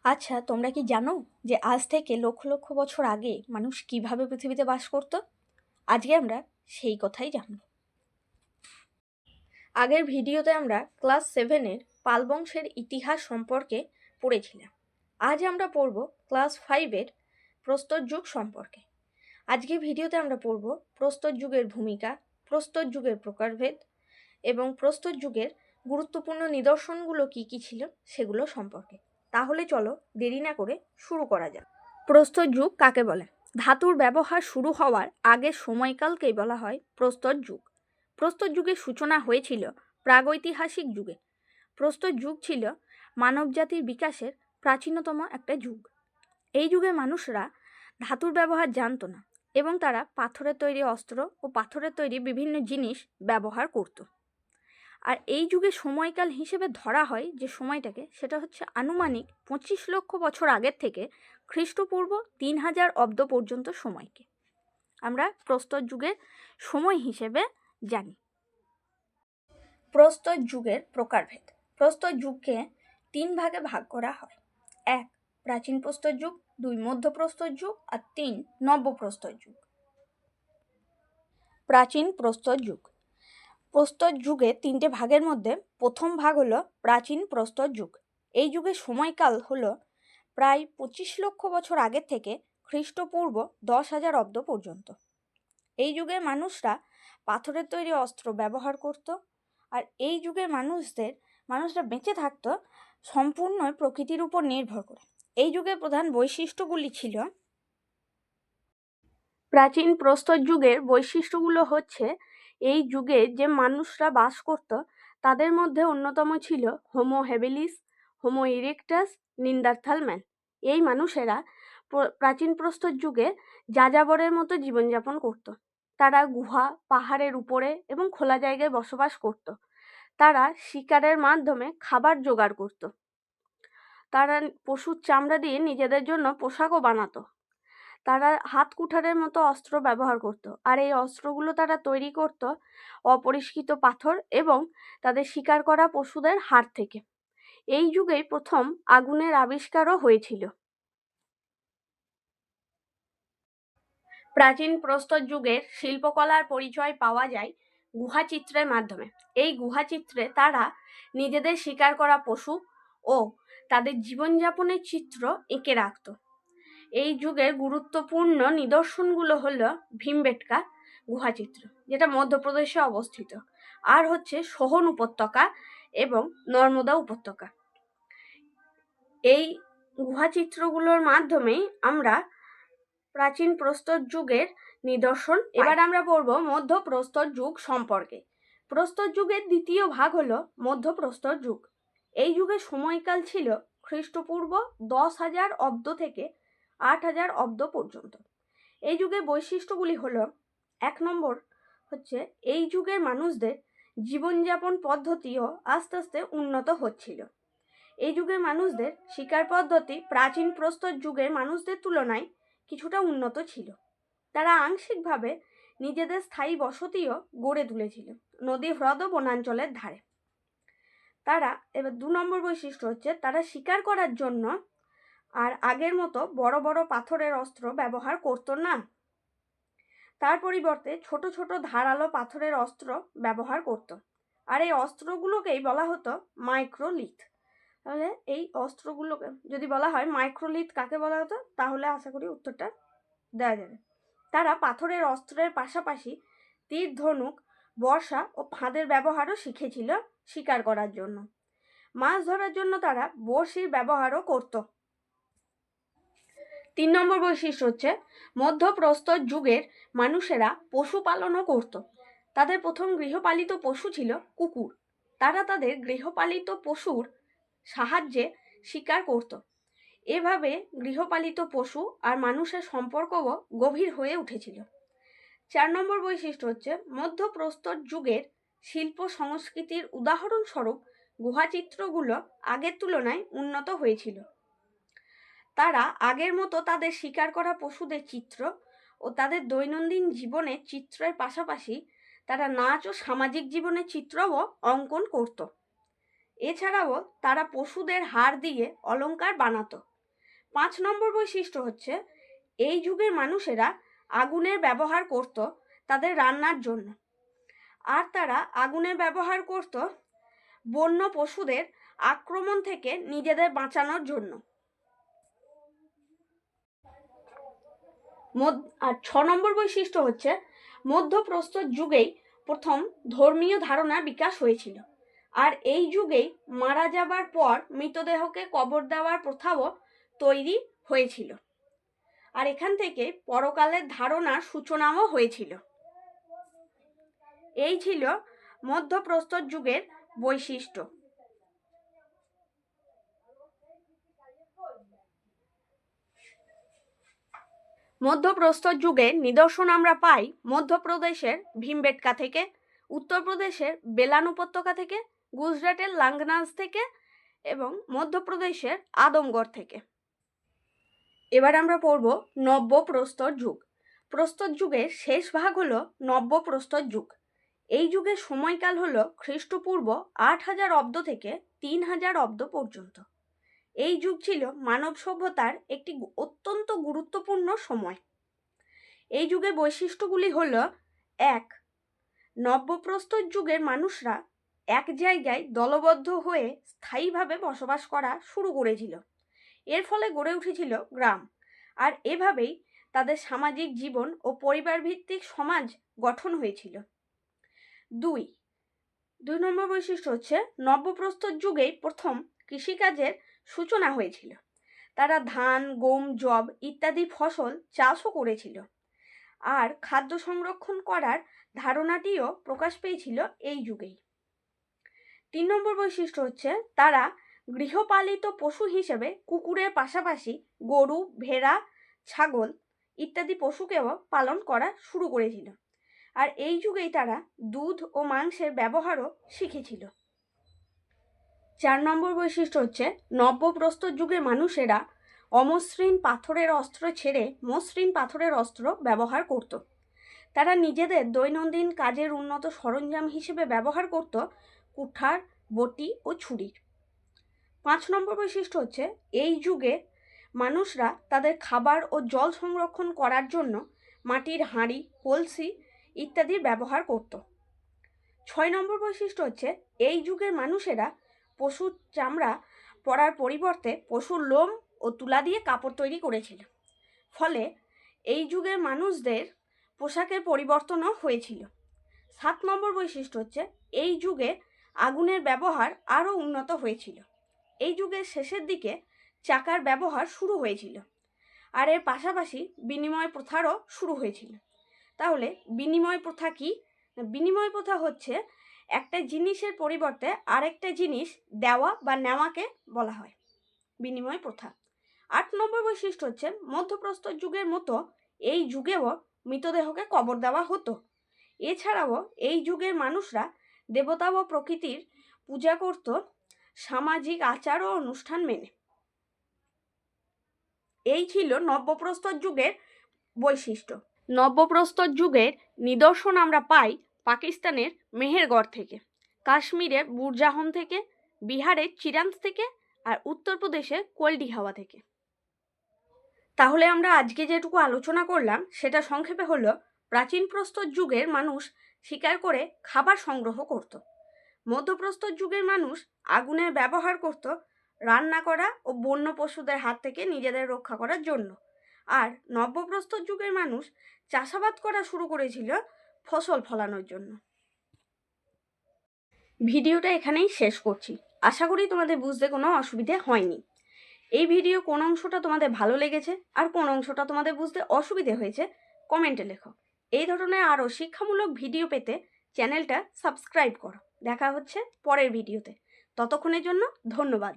আচ্ছা, তোমরা কি জানো যে আজ থেকে লক্ষ লক্ষ বছর আগে মানুষ কিভাবে পৃথিবীতে বাস করত? আজকে আমরা সেই কথাই জানব। আগের ভিডিওতে আমরা ক্লাস 7-এর পাল বংশের ইতিহাস সম্পর্কে পড়েছিলাম। আজ আমরা পড়ব ক্লাস 5-এর প্রস্তর যুগ সম্পর্কে। আজকের ভিডিওতে আমরা পড়ব প্রস্তর যুগের ভূমিকা, প্রস্তর যুগের প্রকারভেদ এবং প্রস্তর যুগের গুরুত্বপূর্ণ নিদর্শনগুলো কি কি ছিল সেগুলো সম্পর্কে। তাহলে চলো দেরি না করে শুরু করা যাক। প্রস্তর যুগ কাকে বলে? ধাতুর ব্যবহার শুরু হওয়ার আগের সময়কালকেই বলা হয় প্রস্তর যুগ। প্রস্তর যুগের সূচনা হয়েছিল প্রাগৈতিহাসিক যুগে। প্রস্তর যুগ ছিল মানবজাতির বিকাশের প্রাচীনতম একটা যুগ। এই যুগে মানুষরা ধাতুর ব্যবহার জানতো না এবং তারা পাথরের তৈরি অস্ত্র ও পাথরের তৈরি বিভিন্ন জিনিস ব্যবহার করত। আর এই যুগে সময়কাল হিসেবে ধরা হয় যে সময়টাকে, সেটা হচ্ছে আনুমানিক 25 লক্ষ বছর আগের থেকে খ্রিস্টপূর্ব 3000 অব্দ পর্যন্ত সময়কে আমরা প্রস্তর যুগের সময় হিসেবে জানি। প্রস্তর যুগের প্রকারভেদ। প্রস্তর যুগকে 3 ভাগে ভাগ করা হয়। 1 প্রাচীন প্রস্তর যুগ, 2 মধ্যপ্রস্তর যুগ আর 3 নব্যপ্রস্তর যুগ। প্রাচীন প্রস্তর যুগ। প্রস্তর যুগে 3টে ভাগের মধ্যে প্রথম ভাগ হলো প্রাচীন প্রস্তর যুগ। এই যুগের সময়কাল হলো প্রায় 25 লক্ষ বছর আগের থেকে খ্রিস্টপূর্ব 10,000 অব্দ পর্যন্ত। এই যুগে মানুষরা পাথরের তৈরি অস্ত্র ব্যবহার করত। আর এই যুগে মানুষরা বেঁচে থাকতো সম্পূর্ণ প্রকৃতির উপর নির্ভর করে। এই যুগের প্রধান বৈশিষ্ট্যগুলি ছিল, প্রাচীন প্রস্তর যুগের বৈশিষ্ট্যগুলো হচ্ছে, এই যুগে যে মানুষরা বাস করত তাদের মধ্যে অন্যতম ছিল Homo habilis, Homo erectus, Neanderthal man. এই মানুষেরা প্রাচীন প্রস্তর যুগে যাযাবরের মতো জীবনযাপন করত। তারা গুহা, পাহাড়ের উপরে এবং খোলা জায়গায় বসবাস করত। তারা শিকারের মাধ্যমে খাবার জোগাড় করত। তারা পশুর চামড়া দিয়ে নিজেদের জন্য পোশাকও বানাতো। তারা হাত কুঠারের মতো অস্ত্র ব্যবহার করত। আর এই অস্ত্রগুলো তারা তৈরি করত অপরিষ্কৃত পাথর এবং তাদের শিকার করা পশুদের হাড় থেকে। এই যুগেই প্রথম আগুনের আবিষ্কারও হয়েছিল। প্রাচীন প্রস্তর যুগের শিল্পকলার পরিচয় পাওয়া যায় গুহাচিত্রের মাধ্যমে। এই গুহাচিত্রে তারা নিজেদের শিকার করা পশু ও তাদের জীবনযাপনের চিত্র এঁকে রাখত। এই যুগের গুরুত্বপূর্ণ নিদর্শনগুলো হলো ভীমবেটকা গুহাচিত্র, যেটা মধ্যপ্রদেশে অবস্থিত, আর হচ্ছে সোহন উপত্যকা এবং নর্মদা উপত্যকা। এই গুহাচিত্রগুলোর মাধ্যমেই আমরা প্রাচীন প্রস্তর যুগের নিদর্শন। এবার আমরা পড়ব মধ্যপ্রস্তর যুগ সম্পর্কে। প্রস্তর যুগের দ্বিতীয় ভাগ হলো মধ্যপ্রস্তর যুগ। এই যুগের সময়কাল ছিল খ্রিস্টপূর্ব 10,000 অব্দ থেকে 8,000 অব্দ পর্যন্ত। এই যুগের বৈশিষ্ট্যগুলি হলো, 1 নম্বর হচ্ছে, এই যুগের মানুষদের জীবনযাপন পদ্ধতিও আস্তে আস্তে উন্নত হচ্ছিল। এই যুগের মানুষদের শিকার পদ্ধতি প্রাচীন প্রস্তর যুগের মানুষদের তুলনায় কিছুটা উন্নত ছিল। তারা আংশিকভাবে নিজেদের স্থায়ী বসতিও গড়ে তুলেছিল নদী, হ্রদ ও বনাঞ্চলের ধারে। তারা, এবার 2 নম্বর বৈশিষ্ট্য হচ্ছে, তারা শিকার করার জন্য আর আগের মতো বড় বড় পাথরের অস্ত্র ব্যবহার করতো না। তার পরিবর্তে ছোট ছোট ধারালো পাথরের অস্ত্র ব্যবহার করত। আর এই অস্ত্রগুলোকেই বলা হতো মাইক্রোলিথ। তাহলে এই অস্ত্রগুলোকে যদি বলা হয় মাইক্রোলিথ কাকে বলা হতো, তাহলে আশা করি উত্তরটা দেওয়া যাবে। তারা পাথরের অস্ত্রের পাশাপাশি তীর, ধনুক, বর্ষা ও ফাঁদের ব্যবহারও শিখেছিল শিকার করার জন্য। মাছ ধরার জন্য তারা বড়শির ব্যবহারও করত। 3 নম্বর বৈশিষ্ট্য হচ্ছে, মধ্যপ্রস্তর যুগের মানুষেরা পশুপালনও করত। তাদের প্রথম গৃহপালিত পশু ছিল কুকুর। তারা তাদের গৃহপালিত পশুর সাহায্যে শিকার করত। এভাবে গৃহপালিত পশু আর মানুষের সম্পর্কও গভীর হয়ে উঠেছিল। 4 নম্বর বৈশিষ্ট্য হচ্ছে, মধ্যপ্রস্তর যুগের শিল্প সংস্কৃতির উদাহরণস্বরূপ গুহাচিত্রগুলো আগের তুলনায় উন্নত হয়েছিল। তারা আগের মতো তাদের শিকার করা পশুদের চিত্র ও তাদের দৈনন্দিন জীবনের চিত্রের পাশাপাশি তারা নাচ ও সামাজিক জীবনের চিত্রও অঙ্কন করত। এছাড়াও তারা পশুদের হাড় দিয়ে অলংকার বানাতো। 5 নম্বর বৈশিষ্ট্য হচ্ছে এই যুগের মানুষেরা আগুনের ব্যবহার করত তাদের রান্নার জন্য, আর তারা আগুনের ব্যবহার করত বন্য পশুদের আক্রমণ থেকে নিজেদের বাঁচানোর জন্য। আর 6 নম্বর বৈশিষ্ট্য হচ্ছে মধ্যপ্রস্তর যুগেই প্রথম ধর্মীয় ধারণার বিকাশ হয়েছিল, আর এই যুগেই মারা যাবার পর মৃতদেহকে কবর দেওয়ার প্রথাও তৈরি হয়েছিল, আর এখান থেকে পরকালের ধারণার সূচনাও হয়েছিল। এই ছিল মধ্যপ্রস্তর যুগের বৈশিষ্ট্য। মধ্যপ্রস্তর যুগের নিদর্শন আমরা পাই মধ্যপ্রদেশের ভীমবেটকা থেকে, উত্তরপ্রদেশের বেলান উপত্যকা থেকে, গুজরাটের লাঙ্গনাজ থেকে এবং মধ্যপ্রদেশের আদমগড় থেকে। এবার আমরা পড়ব নব্যপ্রস্তর যুগ। প্রস্তর যুগের শেষ ভাগ হলো নব্যপ্রস্তর যুগ। এই যুগের সময়কাল হলো খ্রিস্টপূর্ব 8000 অব্দ থেকে 3000 অব্দ পর্যন্ত। এই যুগ ছিল মানব সভ্যতার একটি অত্যন্ত গুরুত্বপূর্ণ সময়। এই যুগের বৈশিষ্ট্যগুলি হল: 1. নব্যপ্রস্তর যুগের মানুষরা এক জায়গায় দলবদ্ধ হয়ে স্থায়ীভাবে বসবাস করা শুরু করেছিল। এর ফলে গড়ে উঠেছিল গ্রাম, আর এভাবেই তাদের সামাজিক জীবন ও পরিবার ভিত্তিক সমাজ গঠন হয়েছিল। 2 নম্বর বৈশিষ্ট্য হচ্ছে নব্যপ্রস্তর যুগেই প্রথম কৃষিকাজের সূচনা হয়েছিল। তারা ধান, গম, যব ইত্যাদি ফসল চাষও করেছিল, আর খাদ্য সংরক্ষণ করার ধারণাটিও প্রকাশ পেয়েছিল এই যুগেই। 3 নম্বর বৈশিষ্ট্য হচ্ছে তারা গৃহপালিত পশু হিসেবে কুকুরের পাশাপাশি গরু, ভেড়া, ছাগল ইত্যাদি পশুকেও পালন করা শুরু করেছিল, আর এই যুগেই তারা দুধ ও মাংসের ব্যবহারও শিখেছিল। 4 নম্বর বৈশিষ্ট্য হচ্ছে নব্যপ্রস্তর যুগের মানুষেরা অমসৃণ পাথরের অস্ত্র ছেড়ে মসৃণ পাথরের অস্ত্র ব্যবহার করত। তারা নিজেদের দৈনন্দিন কাজের উন্নত সরঞ্জাম হিসেবে ব্যবহার করত কুঠার, বটি ও ছুরি। 5 নম্বর বৈশিষ্ট্য হচ্ছে এই যুগে মানুষরা তাদের খাবার ও জল সংরক্ষণ করার জন্য মাটির হাঁড়ি, কলসি ইত্যাদির ব্যবহার করত। 6 নম্বর বৈশিষ্ট্য হচ্ছে এই যুগের মানুষেরা পশুর চামড়া পরার পরিবর্তে পশুর লোম ও তুলা দিয়ে কাপড় তৈরি করেছিল, ফলে এই যুগের মানুষদের পোশাকের পরিবর্তনও হয়েছিল। 7 নম্বর বৈশিষ্ট্য হচ্ছে এই যুগে আগুনের ব্যবহার আরও উন্নত হয়েছিল। এই যুগের শেষের দিকে চাকার ব্যবহার শুরু হয়েছিল, আর এর পাশাপাশি বিনিময় প্রথারও শুরু হয়েছিল। তাহলে বিনিময় প্রথা কি? বিনিময় প্রথা হচ্ছে একটা জিনিসের পরিবর্তে আরেকটা জিনিস দেওয়া বা নেওয়াকে বলা হয় বিনিময় প্রথা। 8 নম্বর বৈশিষ্ট্য হচ্ছে মধ্যপ্রস্তর যুগের মতো এই যুগেও মৃতদেহকে কবর দেওয়া হতো। এছাড়াও এই যুগের মানুষরা দেবতা ও প্রকৃতির পূজা করত সামাজিক আচার ও অনুষ্ঠান মেনে। এই ছিল নব্যপ্রস্তর যুগের বৈশিষ্ট্য। নব্যপ্রস্তর যুগের নিদর্শন আমরা পাই পাকিস্তানের মেহেরগড় থেকে, কাশ্মীরের বুরজাহন থেকে, বিহারের চিরান্দ থেকে, আর উত্তরপ্রদেশের কোলডিহাওয়া থেকে। তাহলে আমরা আজকে যেটুকু আলোচনা করলাম সেটা সংক্ষেপে হলো: প্রাচীন প্রস্তর যুগের মানুষ শিকার করে খাবার সংগ্রহ করত। মধ্যপ্রস্তর যুগের মানুষ আগুনের ব্যবহার করত রান্না করা ও বন্য পশুদের হাত থেকে নিজেদের রক্ষা করার জন্য, আর নব্যপ্রস্তর যুগের মানুষ চাষাবাদ করা শুরু করেছিল ফসল ফলানোর জন্য। ভিডিওটা এখানেই শেষ করছি। আশা করি তোমাদের বুঝতে কোনো অসুবিধে হয়নি। এই ভিডিও কোন অংশটা তোমাদের ভালো লেগেছে আর কোন অংশটা তোমাদের বুঝতে অসুবিধে হয়েছে কমেন্টে লেখো। এই ধরনের আরও শিক্ষামূলক ভিডিও পেতে চ্যানেলটা সাবস্ক্রাইব করো। দেখা হচ্ছে পরের ভিডিওতে। ততক্ষণের জন্য ধন্যবাদ।